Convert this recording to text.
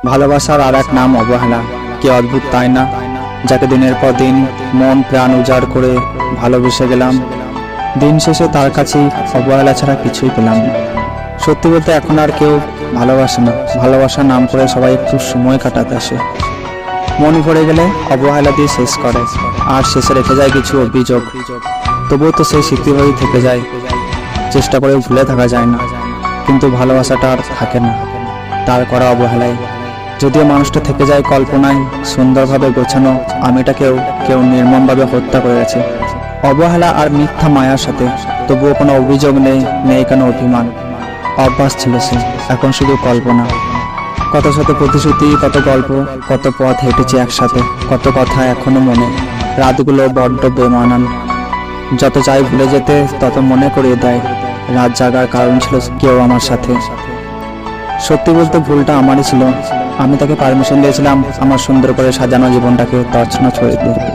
ভালোবাসার আর এক নাম অবহেলা। কি অদ্ভুত তাই না? যাকে দিনের পর দিন মন প্রাণ উজাড় করে ভালোবেসে গেলাম, দিন শেষে তার কাছেই অবহেলা ছাড়া কিছুই পেলাম না। সত্যি বলতে এখন আর কেউ ভালোবাসে না, ভালোবাসার নাম করে সবাই একটু সময় কাটাতে আসে। মন ভরে গেলে অবহেলা দিয়ে শেষ করে, আর শেষে রেখে যায় কিছু অভিযোগ। তবুও তো সেই স্মৃতি হয়েই থেকে যায়, চেষ্টা করে ভুলে থাকা যায় না। কিন্তু ভালোবাসাটা আর থাকে না তার করা অবহেলায়। যদিও মানুষটা থেকে যায় কল্পনায়, সুন্দরভাবে গোছানো আমিটাকেও কেউ নির্মমভাবে হত্যা করে গেছে অবহেলা আর মিথ্যা মায়ার সাথে। তবুও কোনো অভিযোগ নেই, নেই কোনো অভিমান। অভ্যাস ছিল সে, এখন শুধু কল্পনা। কত শত প্রতিশ্রুতি, কত গল্প, কত পথ হেঁটেছি একসাথে, কত কথা এখনো মনে। রাতগুলো বড্ড বেমানান, যত চাই ভুলে যেতে তত মনে করিয়ে দেয় রাত জাগার কারণ ছিল কেউ আমার সাথে। সত্যি বলতে ভুলটা আমারই ছিল, আমি তাকে পারমিশন দিয়েছিলাম আমার সুন্দর করে সাজানো জীবনটাকে তছনছ করে দিতে।